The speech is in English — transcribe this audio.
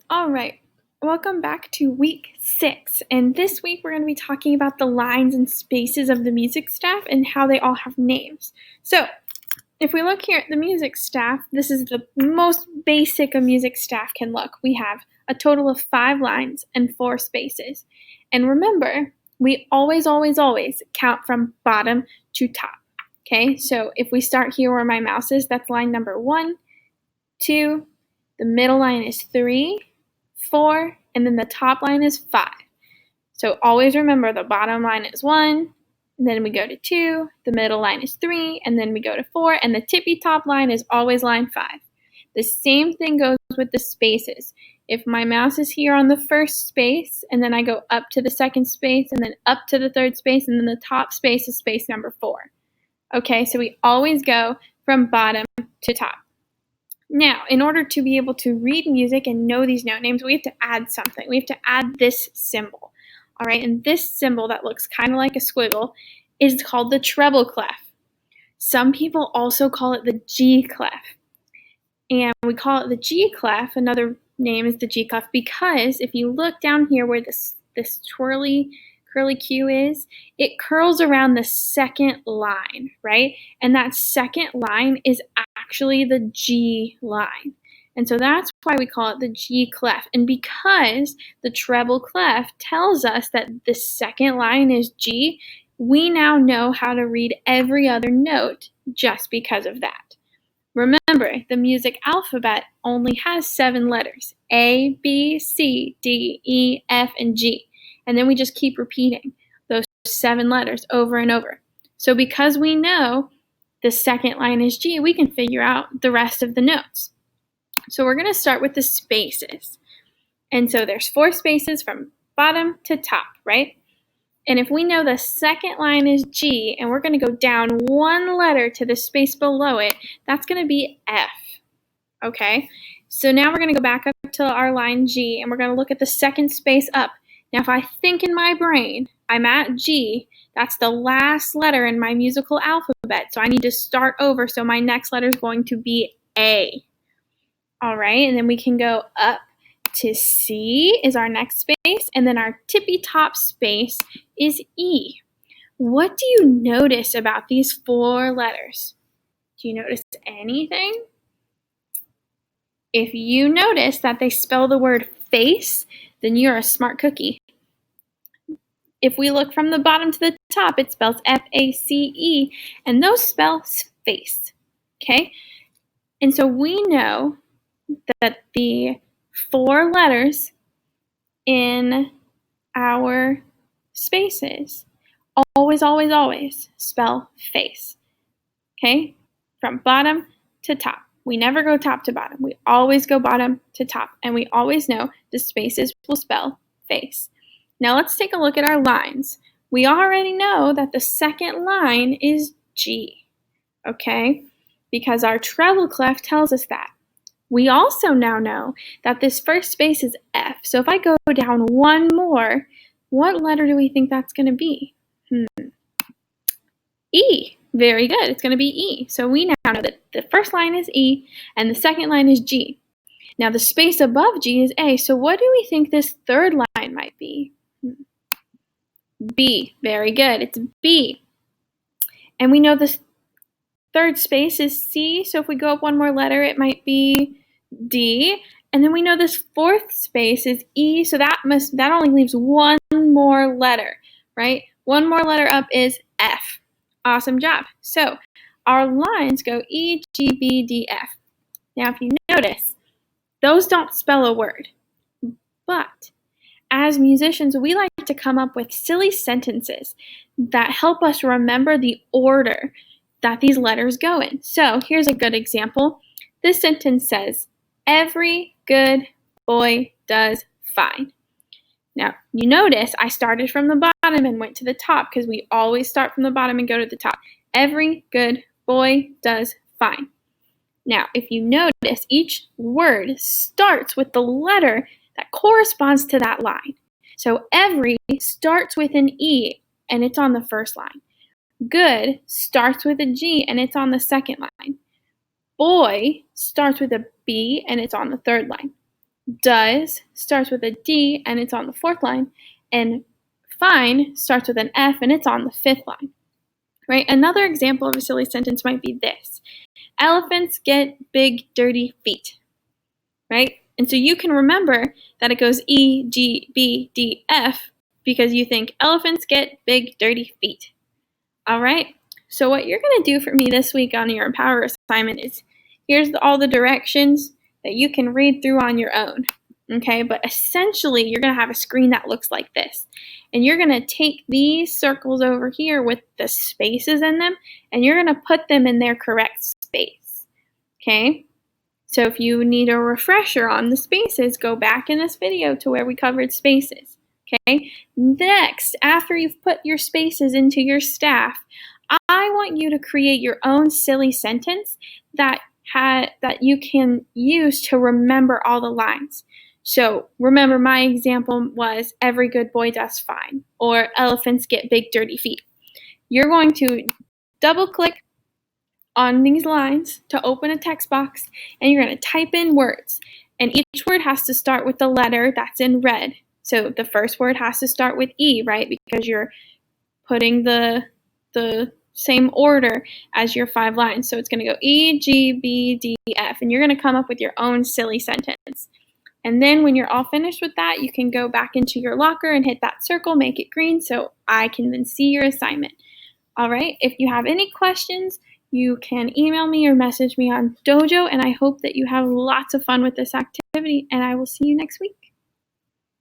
All right, welcome back to week 6. And this week we're going to be talking about the lines and spaces of the music staff and how they all have names. So, if we look here at the music staff, this is the most basic a music staff can look. We have a total of 5 lines and 4 spaces. And remember, we always count from bottom to top. Okay, so if we start here where my mouse is, that's line number 1, 2, the middle line is 3, 4, and then the top line is 5. So always remember the bottom line is 1, and then we go to 2, the middle line is 3, and then we go to 4, and the tippy top line is always line 5. The same thing goes with the spaces. If my mouse is here on the first space, and then I go up to the second space, and then up to the third space, and then the top space is space number 4. Okay, so we always go from bottom to top. Now, in order to be able to read music and know these note names, we have to add something. We have to add this symbol. All right, and this symbol that looks kind of like a squiggle is called the treble clef. Some people also call it the G clef. And we call it the G clef. Another name is the G clef because if you look down here where this twirly curly Q is, it curls around the second line, right? And that second line is actually the G line. And so that's why we call it the G clef. And because the treble clef tells us that the second line is G, we now know how to read every other note just because of that. Remember, the music alphabet only has 7 letters: A, B, C, D, E, F, and G. And then we just keep repeating those 7 letters over and over. So because we know the second line is G, we can figure out the rest of the notes. So we're going to start with the spaces. And so there's 4 spaces from bottom to top, right? And if we know the second line is G and we're going to go down 1 letter to the space below it, that's going to be F. Okay? So now we're going to go back up to our line G and we're going to look at the second space up. Now, if I think in my brain, I'm at G, that's the last letter in my musical alphabet. So I need to start over. So my next letter is going to be A. All right, and then we can go up to C is our next space. And then our tippy top space is E. What do you notice about these 4 letters? Do you notice anything? If you notice that they spell the word face, then you're a smart cookie. If we look from the bottom to the top, it spells F-A-C-E, and those spell face, okay? And so we know that the 4 letters in our spaces always spell face, okay? From bottom to top. We never go top to bottom. We always go bottom to top, and we always know the spaces will spell face. Now let's take a look at our lines. We already know that the second line is G, okay? Because our treble clef tells us that. We also now know that this first space is F. So if I go down 1 more, what letter do we think that's going to be? E. Very good. It's going to be E. So we now know that the first line is E and the second line is G. Now the space above G is A. So what do we think this third line might be? B. Very good. It's B. And we know the third space is C. So if we go up 1 more letter, it might be D. And then we know this fourth space is E. So that only leaves 1 more letter, right? 1 more letter up is F. Awesome job. So our lines go E, G, B, D, F. Now if you notice, those don't spell a word. But as musicians, we like to come up with silly sentences that help us remember the order that these letters go in. So here's a good example. This sentence says, every good boy does fine. Now, you notice I started from the bottom and went to the top because we always start from the bottom and go to the top. Every good boy does fine. Now, if you notice, each word starts with the letter that corresponds to that line. So every starts with an E and it's on the first line. Good starts with a G and it's on the second line. Boy starts with a B and it's on the third line. Does starts with a D and it's on the 4th line, and fine starts with an F and it's on the 5th line, right? Another example of a silly sentence might be this: elephants get big, dirty feet, right? And so you can remember that it goes E, G, B, D, F because you think elephants get big, dirty feet. All right? So what you're going to do for me this week on your Empower assignment is here's all the directions that you can read through on your own. Okay? But essentially, you're going to have a screen that looks like this. And you're going to take these circles over here with the spaces in them, and you're going to put them in their correct space. Okay? So if you need a refresher on the spaces, go back in this video to where we covered spaces. Okay? Next, after you've put your spaces into your staff, I want you to create your own silly sentence that you can use to remember all the lines. So remember, my example was every good boy does fine, or elephants get big dirty feet. You're going to double click on these lines to open a text box, and you're going to type in words. And each word has to start with the letter that's in red. So the first word has to start with E, right? Because you're putting the same order as your 5 lines. So it's going to go E, G, B, D, F. And you're going to come up with your own silly sentence. And then when you're all finished with that, you can go back into your locker and hit that circle, make it green, so I can then see your assignment. All right, if you have any questions, you can email me or message me on Dojo, and I hope that you have lots of fun with this activity, and I will see you next week.